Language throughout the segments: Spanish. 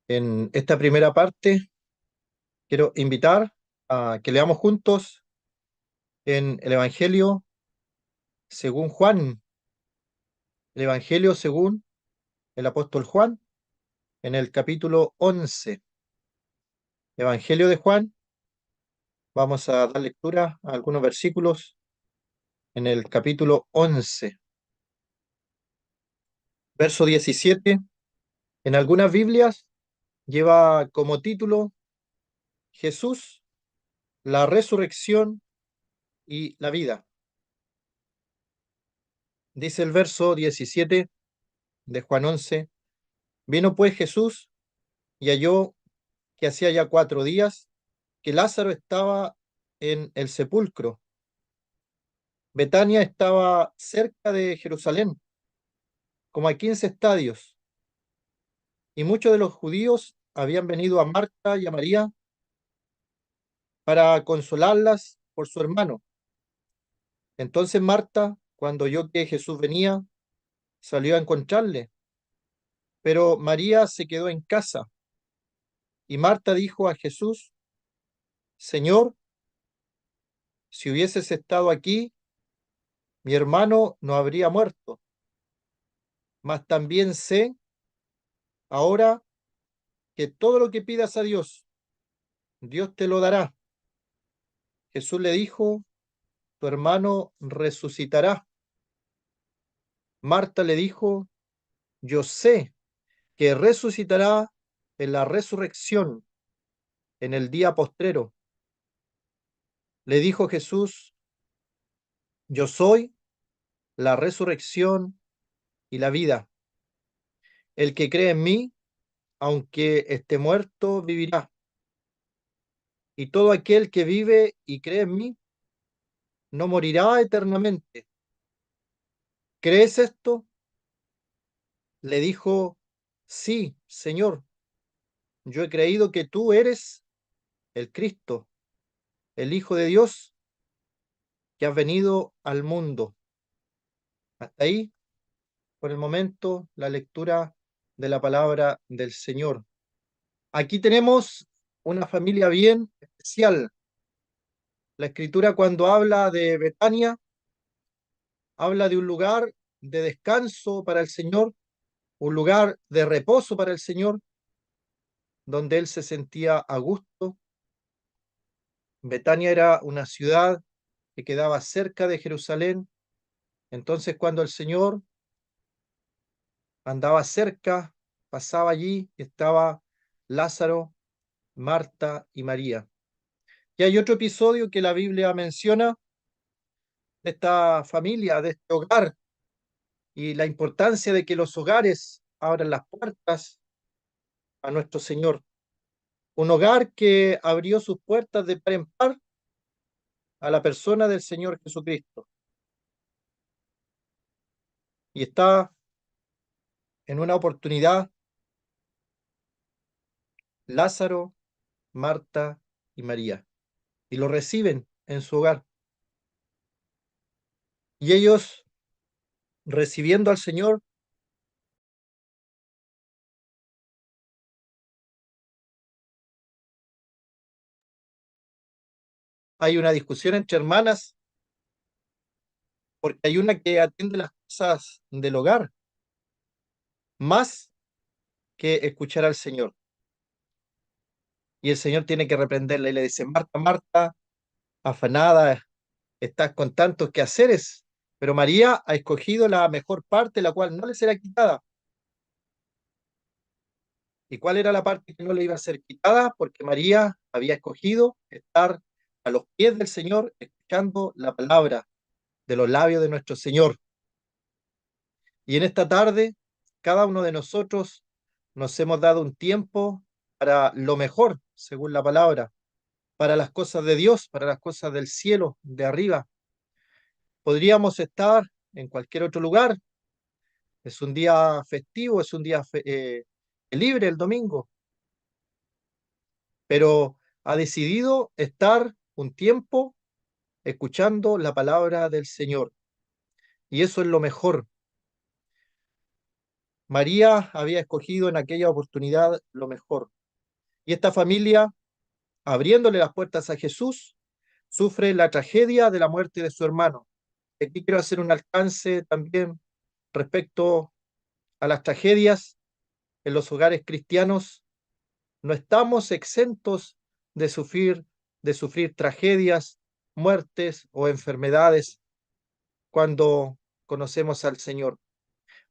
En esta primera parte quiero invitar a que leamos juntos en el Evangelio según Juan, el Evangelio según el apóstol Juan, en el capítulo 11. Evangelio de Juan, vamos a dar lectura a algunos versículos en el capítulo 11, verso 17. En algunas Biblias lleva como título Jesús, la resurrección y la vida. Dice el verso 17 de Juan 11: Vino pues Jesús y halló que hacía ya 4 días que Lázaro estaba en el sepulcro. Betania estaba cerca de Jerusalén, como a 15 estadios, y muchos de los judíos habían venido a Marta y a María para consolarlas por su hermano. Entonces Marta, cuando oyó que Jesús venía, salió a encontrarle, pero María se quedó en casa. Y Marta dijo a Jesús: Señor, si hubieses estado aquí, mi hermano no habría muerto. Mas también sé ahora que todo lo que pidas a Dios, Dios te lo dará. Jesús le dijo: Tu hermano resucitará. Marta le dijo: Yo sé que resucitará en la resurrección, en el día postrero. Le dijo Jesús: Yo soy la resurrección y la vida. El que cree en mí, aunque esté muerto, vivirá. Y todo aquel que vive y cree en mí, no morirá eternamente. ¿Crees esto? Le dijo: Sí, Señor, yo he creído que tú eres el Cristo, el Hijo de Dios, que has venido al mundo. Hasta ahí, por el momento, la lectura de la palabra del Señor. Aquí tenemos una familia bien especial. La Escritura, cuando habla de Betania, habla de un lugar de descanso para el Señor, un lugar de reposo para el Señor, donde él se sentía a gusto. Betania era una ciudad que quedaba cerca de Jerusalén. Entonces, cuando el Señor andaba cerca, pasaba allí, estaba Lázaro, Marta y María. Y hay otro episodio que la Biblia menciona de esta familia, de este hogar, y la importancia de que los hogares abran las puertas a nuestro Señor. Un hogar que abrió sus puertas de par en par a la persona del Señor Jesucristo. Y está en una oportunidad Lázaro, Marta y María, y lo reciben en su hogar. Y ellos, recibiendo al Señor, hay una discusión entre hermanas, porque hay una que atiende las cosas del hogar más que escuchar al Señor. Y el Señor tiene que reprenderla y le dice: Marta, Marta, afanada, estás con tantos quehaceres, pero María ha escogido la mejor parte, la cual no le será quitada. ¿Y cuál era la parte que no le iba a ser quitada? Porque María había escogido estar a los pies del Señor, escuchando la palabra de los labios de nuestro Señor. Y en esta tarde, cada uno de nosotros nos hemos dado un tiempo para lo mejor, según la palabra, para las cosas de Dios, para las cosas del cielo, de arriba. Podríamos estar en cualquier otro lugar. Es un día festivo, es un día libre el domingo, pero ha decidido estar un tiempo escuchando la palabra del Señor. Y eso es lo mejor. María había escogido en aquella oportunidad lo mejor. Y esta familia, abriéndole las puertas a Jesús, sufre la tragedia de la muerte de su hermano. Aquí quiero hacer un alcance también respecto a las tragedias en los hogares cristianos. No estamos exentos de sufrir tragedias, muertes o enfermedades cuando conocemos al Señor.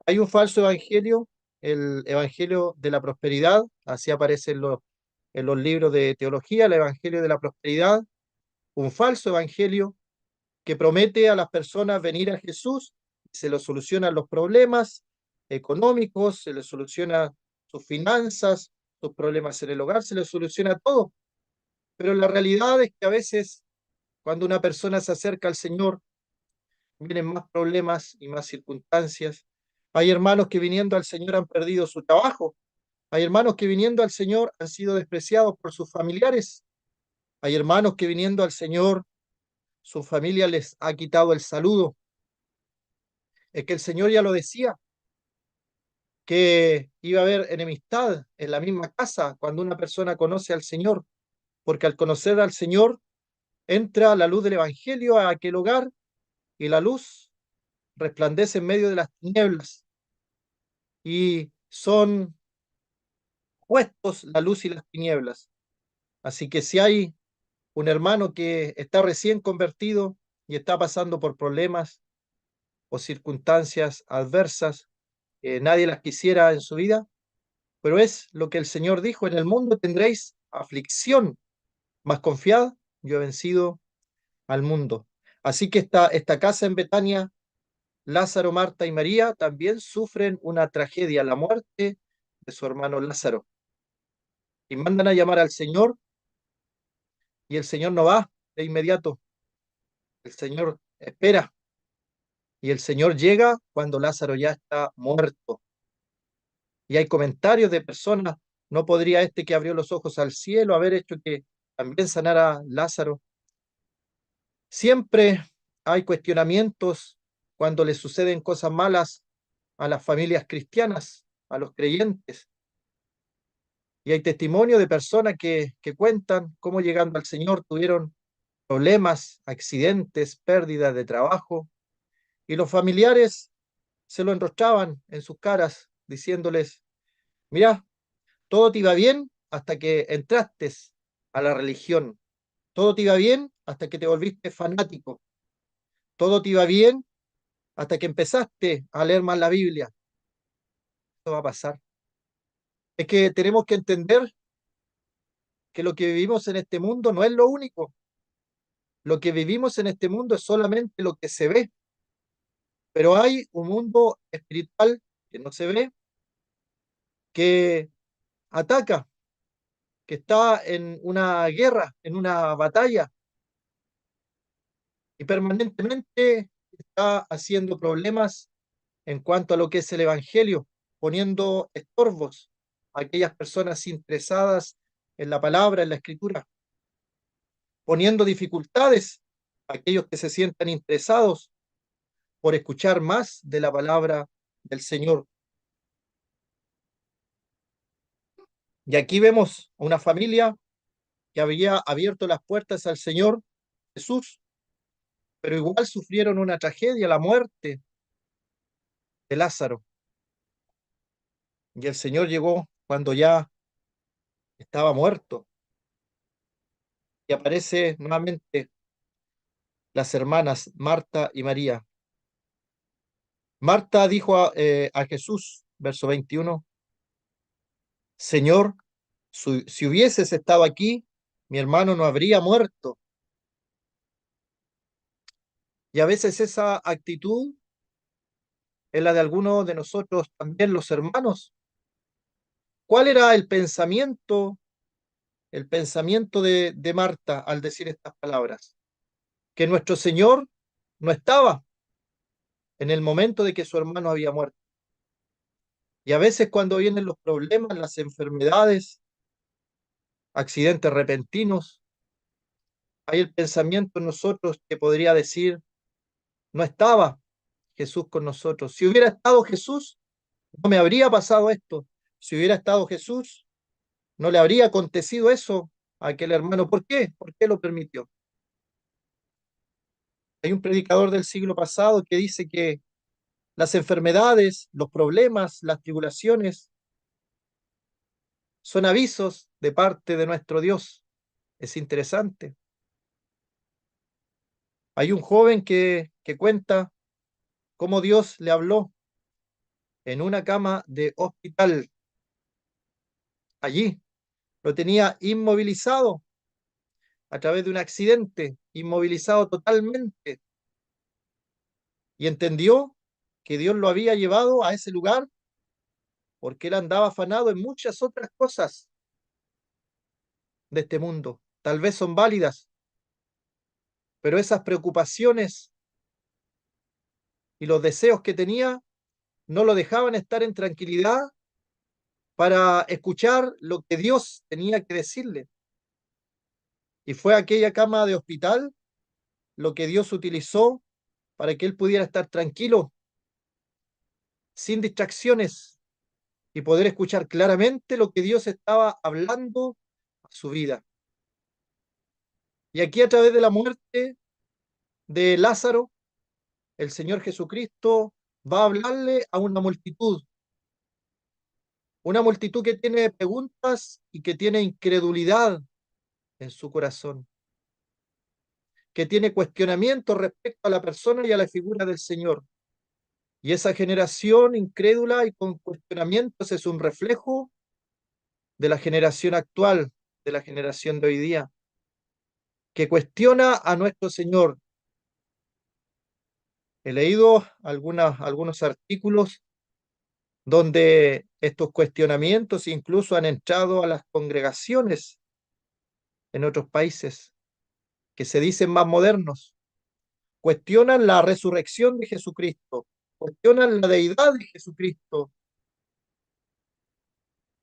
Hay un falso evangelio, el evangelio de la prosperidad, así aparece en los libros de teología, el evangelio de la prosperidad, un falso evangelio que promete a las personas venir a Jesús, se les solucionan los problemas económicos, se les soluciona sus finanzas, sus problemas en el hogar, se les soluciona todo. Pero la realidad es que a veces cuando una persona se acerca al Señor, vienen más problemas y más circunstancias. Hay hermanos que viniendo al Señor han perdido su trabajo. Hay hermanos que viniendo al Señor han sido despreciados por sus familiares. Hay hermanos que viniendo al Señor, su familia les ha quitado el saludo. Es que el Señor ya lo decía, que iba a haber enemistad en la misma casa cuando una persona conoce al Señor, porque al conocer al Señor entra la luz del Evangelio a aquel hogar y la luz resplandece en medio de las tinieblas y son puestos la luz y las tinieblas. Así que si hay un hermano que está recién convertido y está pasando por problemas o circunstancias adversas, nadie las quisiera en su vida, pero es lo que el Señor dijo, en el mundo tendréis aflicción, mas confiad, yo he vencido al mundo. Así que esta casa en Betania, Lázaro, Marta y María también sufren una tragedia, la muerte de su hermano Lázaro. Y mandan a llamar al Señor y el Señor no va de inmediato. El Señor espera y el Señor llega cuando Lázaro ya está muerto. Y hay comentarios de personas, ¿no podría este que abrió los ojos al cielo haber hecho que también sanara Lázaro? Siempre hay cuestionamientos cuando le suceden cosas malas a las familias cristianas, a los creyentes. Y hay testimonio de personas que cuentan cómo llegando al Señor tuvieron problemas, accidentes, pérdidas de trabajo, y los familiares se lo enrostraban en sus caras, diciéndoles, mira, todo te iba bien hasta que entraste a la religión, todo te iba bien hasta que te volviste fanático, todo te iba bien hasta que empezaste a leer más la Biblia. Esto va a pasar. Es que tenemos que entender que lo que vivimos en este mundo no es lo único. Lo que vivimos en este mundo es solamente lo que se ve, pero hay un mundo espiritual que no se ve, que ataca, que está en una guerra, en una batalla, y permanentemente está haciendo problemas en cuanto a lo que es el Evangelio, poniendo estorbos a aquellas personas interesadas en la palabra, en la escritura, poniendo dificultades a aquellos que se sientan interesados por escuchar más de la palabra del Señor. Y aquí vemos a una familia que había abierto las puertas al Señor Jesús, pero igual sufrieron una tragedia, la muerte de Lázaro. Y el Señor llegó cuando ya estaba muerto. Y aparece nuevamente las hermanas Marta y María. Marta dijo a Jesús, verso 21, Señor, si hubieses estado aquí, mi hermano no habría muerto. Y a veces esa actitud es la de algunos de nosotros, también los hermanos. ¿Cuál era el pensamiento de Marta al decir estas palabras? Que nuestro Señor no estaba en el momento de que su hermano había muerto. Y a veces cuando vienen los problemas, las enfermedades, accidentes repentinos, hay el pensamiento en nosotros que podría decir, no estaba Jesús con nosotros. Si hubiera estado Jesús, No me habría pasado esto. Si hubiera estado Jesús, no le habría acontecido eso a aquel hermano. ¿Por qué? ¿Por qué lo permitió? Hay un predicador del siglo pasado que dice que las enfermedades, los problemas, las tribulaciones son avisos de parte de nuestro Dios. Es interesante. Hay un joven que cuenta cómo Dios le habló en una cama de hospital allí. Lo tenía inmovilizado a través de un accidente, inmovilizado totalmente, y entendió que Dios lo había llevado a ese lugar porque él andaba afanado en muchas otras cosas de este mundo. Tal vez son válidas, pero esas preocupaciones y los deseos que tenía no lo dejaban estar en tranquilidad para escuchar lo que Dios tenía que decirle. Y fue aquella cama de hospital lo que Dios utilizó para que él pudiera estar tranquilo, sin distracciones, y poder escuchar claramente lo que Dios estaba hablando a su vida. Y aquí a través de la muerte de Lázaro, el Señor Jesucristo va a hablarle a una multitud que tiene preguntas y que tiene incredulidad en su corazón, que tiene cuestionamientos respecto a la persona y a la figura del Señor. Y esa generación incrédula y con cuestionamientos es un reflejo de la generación actual, de la generación de hoy día, que cuestiona a nuestro Señor. He leído algunos artículos donde estos cuestionamientos incluso han entrado a las congregaciones en otros países que se dicen más modernos. Cuestionan la resurrección de Jesucristo, cuestionan la deidad de Jesucristo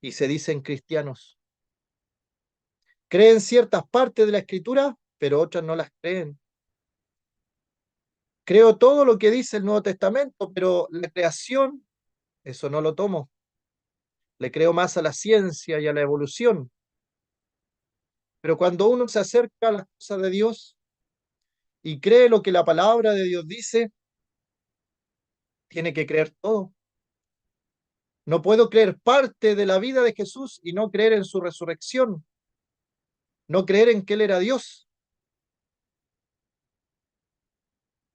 y se dicen cristianos. Creen ciertas partes de la escritura, pero otras no las creen. Creo todo lo que dice el Nuevo Testamento, pero la creación, eso no lo tomo. Le creo más a la ciencia y a la evolución. Pero cuando uno se acerca a las cosas de Dios y cree lo que la palabra de Dios dice, tiene que creer todo. No puedo creer parte de la vida de Jesús y no creer en su resurrección, no creer en que Él era Dios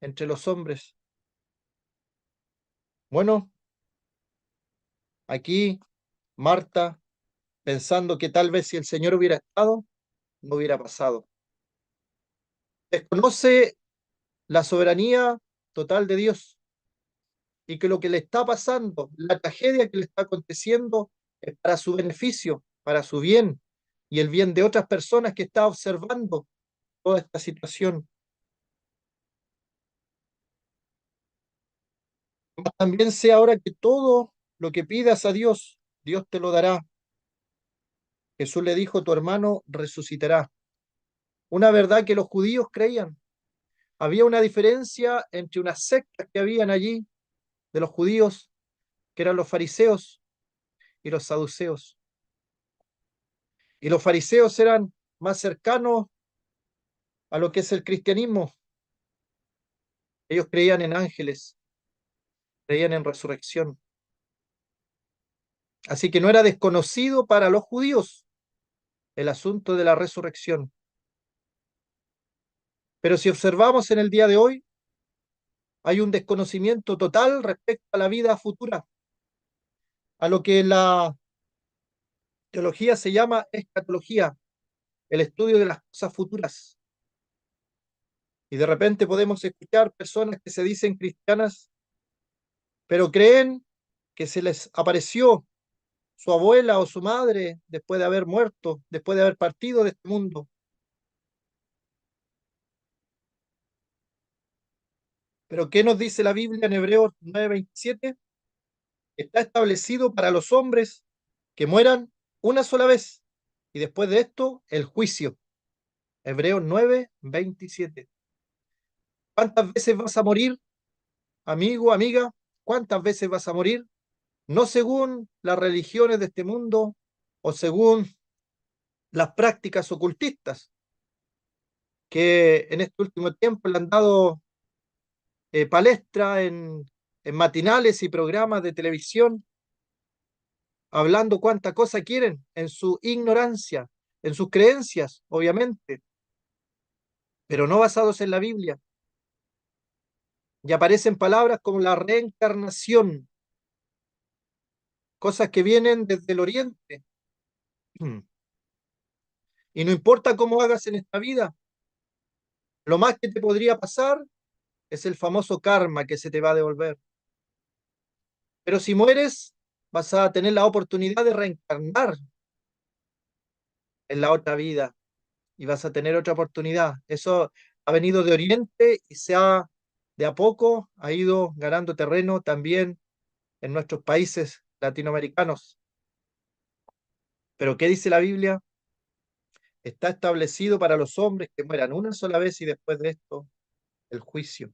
entre los hombres. Bueno, aquí Marta, pensando que tal vez si el Señor hubiera estado, no hubiera pasado. Desconoce la soberanía total de Dios y que lo que le está pasando, la tragedia que le está aconteciendo, es para su beneficio, para su bien y el bien de otras personas que está observando toda esta situación. También sé ahora que todo lo que pidas a Dios, Dios te lo dará. Jesús le dijo, tu hermano resucitará. Una verdad que los judíos creían. Había una diferencia entre unas sectas que habían allí de los judíos, que eran los fariseos y los saduceos. Y los fariseos eran más cercanos a lo que es el cristianismo. Ellos creían en ángeles, creían en resurrección. Así que no era desconocido para los judíos el asunto de la resurrección. Pero si observamos en el día de hoy, hay un desconocimiento total respecto a la vida futura, a lo que la teología se llama escatología, el estudio de las cosas futuras. Y de repente podemos escuchar personas que se dicen cristianas, pero creen que se les apareció su abuela o su madre después de haber muerto, después de haber partido de este mundo. Pero ¿qué nos dice la Biblia en Hebreos 9:27? Está establecido para los hombres que mueran una sola vez y después de esto el juicio. Hebreos 9:27. ¿Cuántas veces vas a morir, amigo, amiga? ¿Cuántas veces vas a morir? no según las religiones de este mundo o según las prácticas ocultistas que en este último tiempo le han dado palestra en matinales y programas de televisión, hablando cuánta cosa quieren en su ignorancia, en sus creencias, obviamente, pero no basados en la Biblia. Y aparecen palabras como la reencarnación, cosas que vienen desde el oriente. Y no importa cómo hagas en esta vida, lo más que te podría pasar es el famoso karma que se te va a devolver. Pero si mueres, vas a tener la oportunidad de reencarnar en la otra vida y vas a tener otra oportunidad. Eso ha venido de Oriente y de a poco, ha ido ganando terreno también en nuestros países latinoamericanos. Pero ¿qué dice la Biblia? Está establecido para los hombres que mueran una sola vez y después de esto, el juicio.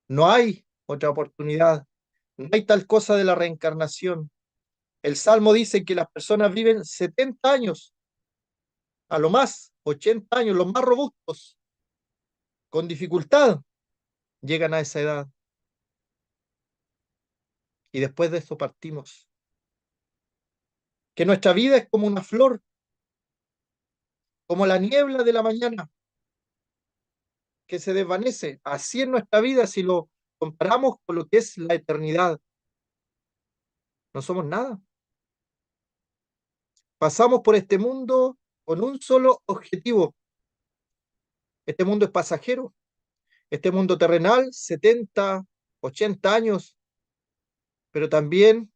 No hay otra oportunidad. No hay tal cosa de la reencarnación. El Salmo dice que las personas viven 70 años, a lo más 80 años, los más robustos, con dificultad llegan a esa edad y después de esto partimos. Que nuestra vida es como una flor, como la niebla de la mañana que se desvanece. Así es nuestra vida si lo comparamos con lo que es la eternidad. No somos nada. Pasamos por este mundo con un solo objetivo. Este mundo es pasajero. Este mundo terrenal, 70, 80 años, pero también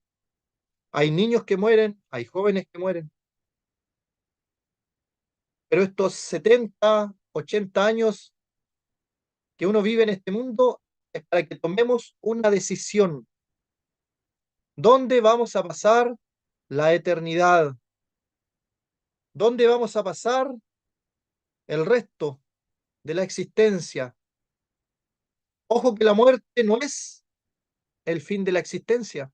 hay niños que mueren, hay jóvenes que mueren. Pero estos 70, 80 años que uno vive en este mundo es para que tomemos una decisión. ¿Dónde vamos a pasar la eternidad? ¿Dónde vamos a pasar el resto de la existencia? Ojo que la muerte no es el fin de la existencia.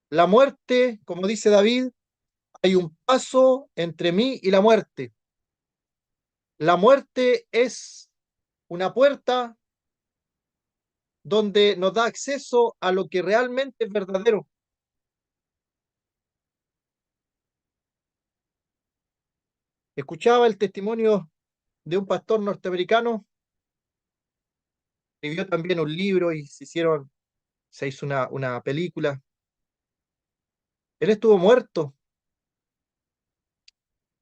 La muerte, como dice David, hay un paso entre mí y la muerte. La muerte es una puerta donde nos da acceso a lo que realmente es verdadero. Escuchaba el testimonio de un pastor norteamericano, escribió también un libro y se hizo una película. Él estuvo muerto.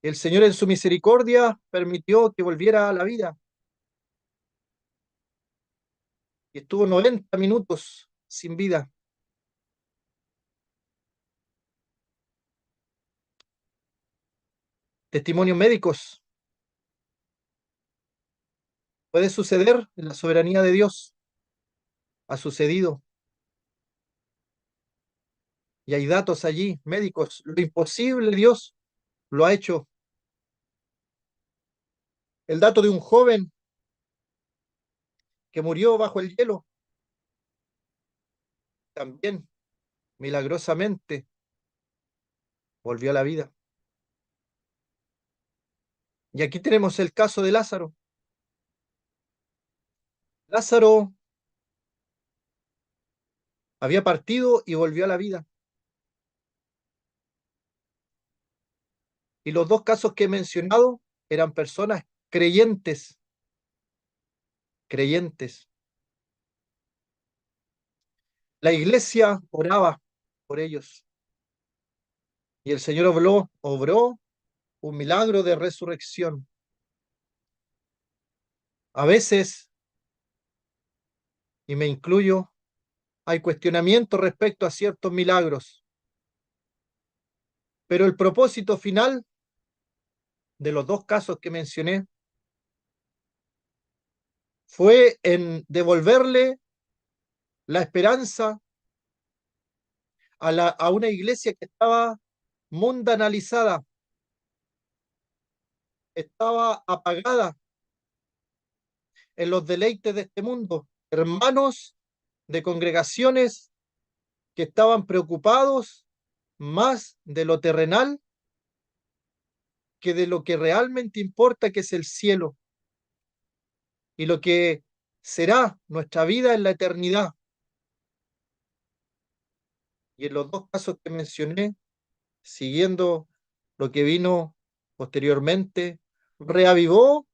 El Señor en su misericordia permitió que volviera a la vida y estuvo 90 minutos sin vida. Testimonios médicos. Puede suceder en la soberanía de Dios. Ha sucedido. Y hay datos allí, médicos. Lo imposible Dios lo ha hecho. El dato de un joven que murió bajo el hielo, también milagrosamente volvió a la vida. Y aquí tenemos el caso de Lázaro. Lázaro había partido y volvió a la vida. Y los dos casos que he mencionado eran personas creyentes, creyentes. La iglesia oraba por ellos y el Señor obró un milagro de resurrección. A veces, y me incluyo, hay cuestionamientos respecto a ciertos milagros, pero el propósito final de los dos casos que mencioné fue en devolverle la esperanza a una iglesia que estaba mundanalizada, estaba apagada en los deleites de este mundo, hermanos de congregaciones que estaban preocupados más de lo terrenal que de lo que realmente importa, que es el cielo y lo que será nuestra vida en la eternidad. Y en los dos casos que mencioné, siguiendo lo que vino posteriormente, reavivó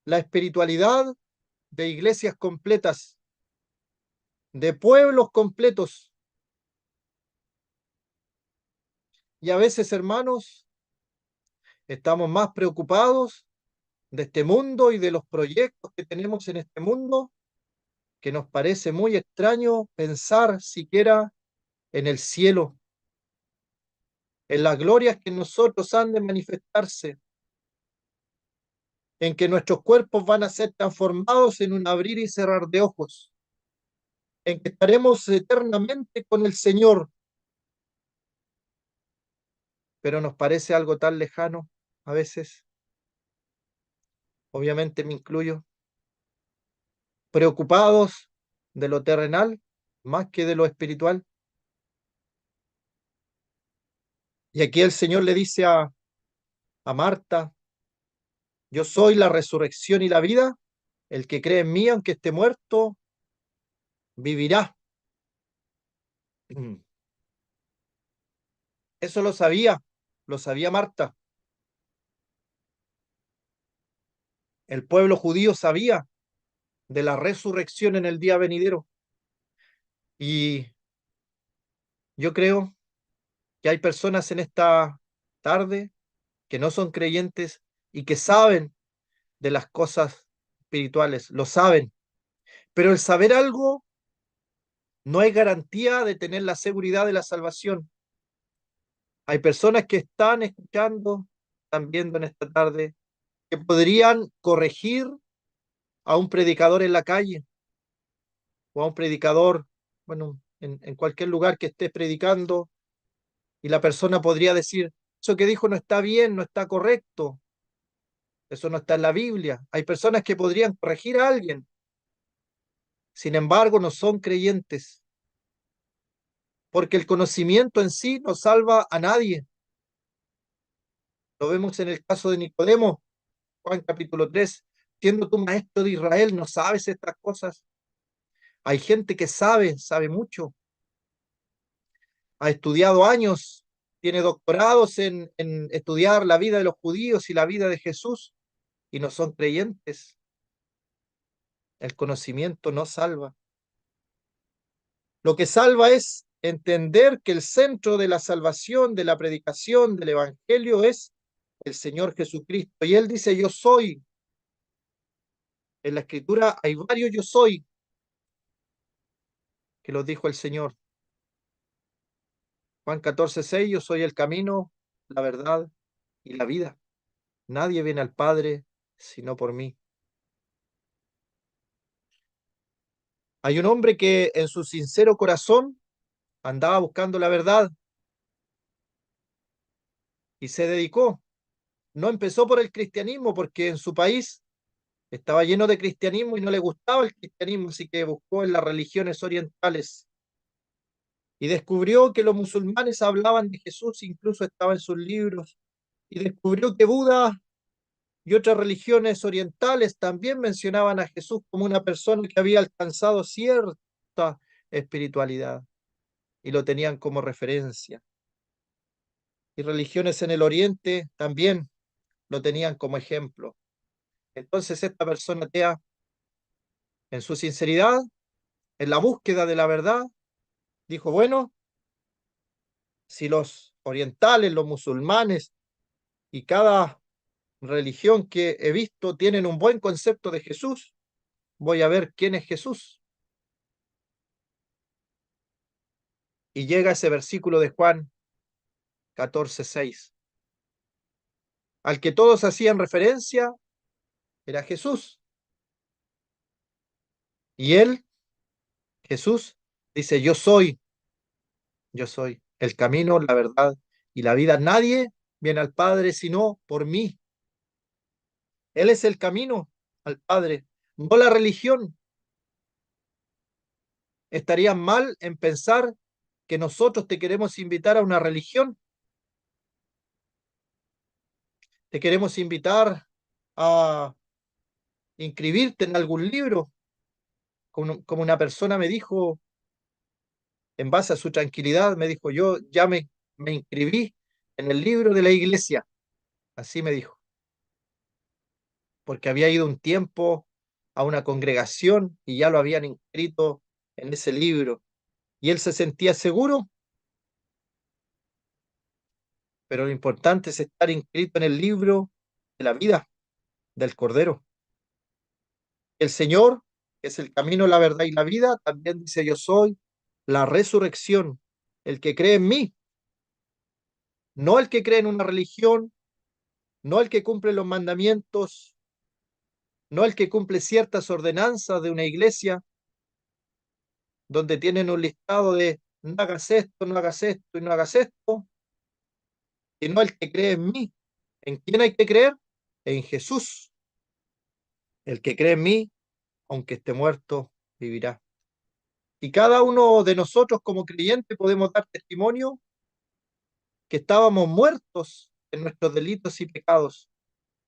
la espiritualidad de iglesias completas, de pueblos completos. Y a veces, hermanos, estamos más preocupados de este mundo y de los proyectos que tenemos en este mundo, que nos parece muy extraño pensar siquiera en el cielo, en las glorias que en nosotros han de manifestarse, en que nuestros cuerpos van a ser transformados en un abrir y cerrar de ojos, en que estaremos eternamente con el Señor, pero nos parece algo tan lejano a veces, obviamente me incluyo, preocupados de lo terrenal más que de lo espiritual. Y aquí el Señor le dice a Marta: yo soy la resurrección y la vida, el que cree en mí, aunque esté muerto, vivirá. Eso lo sabía Marta. El pueblo judío sabía de la resurrección en el día venidero. Y yo creo que hay personas en esta tarde que no son creyentes y que saben de las cosas espirituales, lo saben, pero el saber algo no es garantía de tener la seguridad de la salvación. Hay personas que están escuchando, están viendo en esta tarde, que podrían corregir a un predicador en la calle o a un predicador, bueno, en cualquier lugar que esté predicando, y la persona podría decir: eso que dijo no está bien, no está correcto, eso no está en la Biblia. Hay personas que podrían corregir a alguien, sin embargo, no son creyentes, porque el conocimiento en sí no salva a nadie. Lo vemos en el caso de Nicodemo, Juan capítulo 3. Siendo tú maestro de Israel, ¿no sabes estas cosas? Hay gente que sabe mucho, ha estudiado años, tiene doctorados en estudiar la vida de los judíos y la vida de Jesús, y no son creyentes. El conocimiento no salva. Lo que salva es entender que el centro de la salvación, de la predicación, del evangelio es el Señor Jesucristo. Y Él dice: yo soy. En la escritura hay varios yo soy que los dijo el Señor. Juan 14:6: yo soy el camino, la verdad y la vida. Nadie viene al Padre sino por mí. Hay un hombre que en su sincero corazón andaba buscando la verdad y se dedicó. No empezó por el cristianismo, porque en su país estaba lleno de cristianismo y no le gustaba el cristianismo, así que buscó en las religiones orientales y descubrió que los musulmanes hablaban de Jesús, incluso estaba en sus libros, y descubrió que Buda y otras religiones orientales también mencionaban a Jesús como una persona que había alcanzado cierta espiritualidad y lo tenían como referencia. Y religiones en el oriente también lo tenían como ejemplo. Entonces esta persona atea, en su sinceridad, en la búsqueda de la verdad, dijo: bueno, si los orientales, los musulmanes y cada religión que he visto tienen un buen concepto de Jesús, voy a ver quién es Jesús. Y llega ese versículo de Juan 14:6. Al que todos hacían referencia era Jesús. Y él, Jesús, dice: yo soy el camino, la verdad y la vida. Nadie viene al Padre sino por mí. Él es el camino al Padre, no la religión. estarías mal en pensar que nosotros te queremos invitar a una religión, te queremos invitar a inscribirte en algún libro, como una persona me dijo, en base a su tranquilidad, me dijo, yo ya me inscribí en el libro de la iglesia, así me dijo, porque había ido un tiempo a una congregación y ya lo habían inscrito en ese libro, y él se sentía seguro, pero lo importante es estar inscrito en el libro de la vida del Cordero. El Señor, que es el camino, la verdad y la vida, también dice, yo soy la resurrección, el que cree en mí, no el que cree en una religión, no el que cumple los mandamientos, no el que cumple ciertas ordenanzas de una iglesia, donde tienen un listado de no hagas esto, no hagas esto y no hagas esto, sino el que cree en mí. ¿En quién hay que creer? En Jesús. El que cree en mí, aunque esté muerto, vivirá. Y cada uno de nosotros como creyente podemos dar testimonio que estábamos muertos en nuestros delitos y pecados,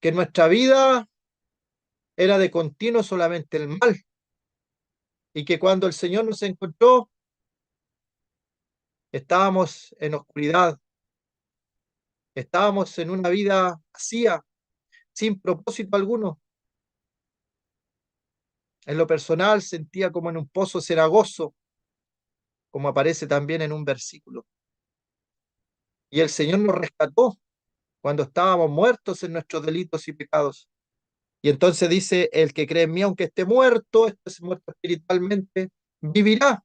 que nuestra vida era de continuo solamente el mal, y que cuando el Señor nos encontró, estábamos en oscuridad, estábamos en una vida vacía, sin propósito alguno. En lo personal sentía como en un pozo cenagoso, como aparece también en un versículo. Y el Señor nos rescató cuando estábamos muertos en nuestros delitos y pecados. Y entonces dice, el que cree en mí, aunque esté muerto, esté muerto espiritualmente, vivirá.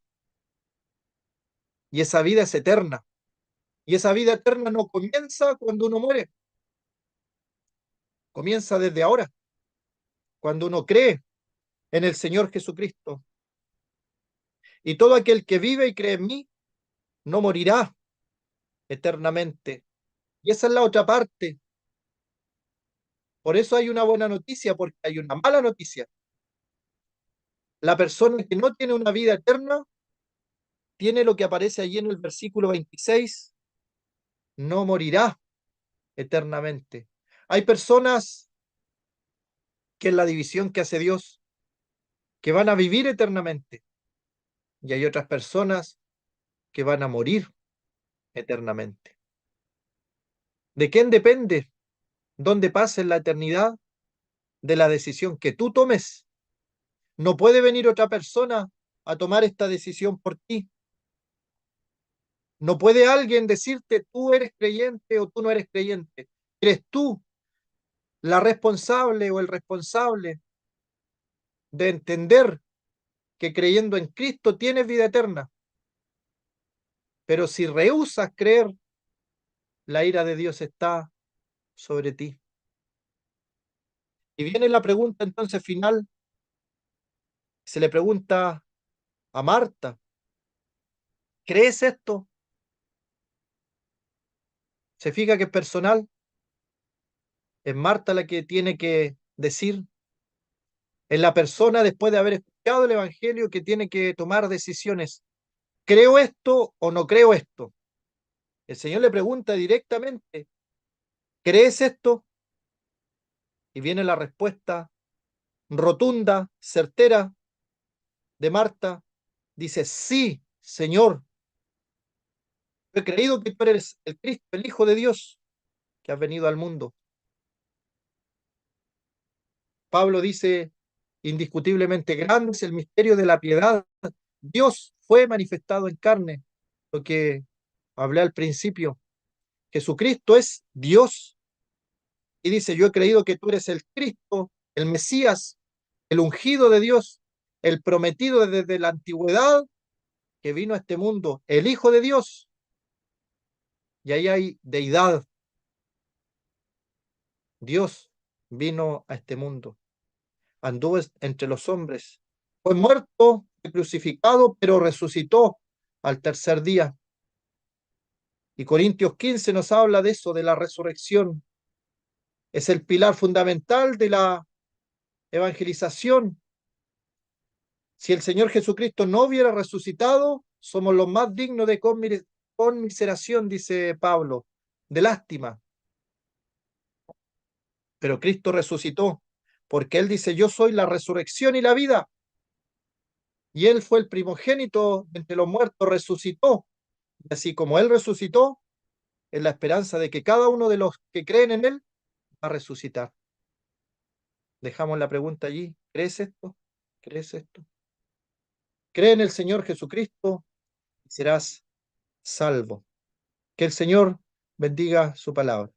Y esa vida es eterna. Y esa vida eterna no comienza cuando uno muere, comienza desde ahora, cuando uno cree en el Señor Jesucristo. Y todo aquel que vive y cree en mí, no morirá eternamente. Y esa es la otra parte. Por eso hay una buena noticia, porque hay una mala noticia. La persona que no tiene una vida eterna tiene lo que aparece allí en el versículo 26, no morirá eternamente. Hay personas que en la división que hace Dios, que van a vivir eternamente, y hay otras personas que van a morir eternamente. ¿De quién depende dónde pases la eternidad? De la decisión que tú tomes. No puede venir otra persona a tomar esta decisión por ti. No puede alguien decirte tú eres creyente o tú no eres creyente. Eres tú la responsable o el responsable de entender que creyendo en Cristo tienes vida eterna. Pero si rehusas creer, la ira de Dios está sobre ti. Y viene la pregunta entonces final. Se le pregunta a Marta, ¿crees esto? Se fija que es personal. Es Marta la que tiene que decir. Es la persona después de haber escuchado el Evangelio que tiene que tomar decisiones. ¿Creo esto o no creo esto? El Señor le pregunta directamente, ¿crees esto? Y viene la respuesta rotunda, certera de Marta. Dice, sí, Señor, he creído que tú eres el Cristo, el Hijo de Dios, que has venido al mundo. Pablo dice, indiscutiblemente grande es el misterio de la piedad. Dios fue manifestado en carne, lo que hablé al principio. Jesucristo es Dios. Y dice, yo he creído que tú eres el Cristo, el Mesías, el ungido de Dios, el prometido desde la antigüedad que vino a este mundo, el Hijo de Dios. Y ahí hay deidad. Dios vino a este mundo, anduvo entre los hombres, fue muerto, fue crucificado, pero resucitó al tercer día. Y Corintios 15 nos habla de eso, de la resurrección. Es el pilar fundamental de la evangelización. Si el Señor Jesucristo no hubiera resucitado, somos los más dignos de conmiseración, dice Pablo, de lástima. Pero Cristo resucitó, porque Él dice, yo soy la resurrección y la vida. Y Él fue el primogénito de entre los muertos, resucitó. Y así como Él resucitó, es la esperanza de que cada uno de los que creen en Él va a resucitar. Dejamos la pregunta allí. ¿Crees esto? ¿Crees esto? Cree en el Señor Jesucristo y serás salvo. Que el Señor bendiga su palabra.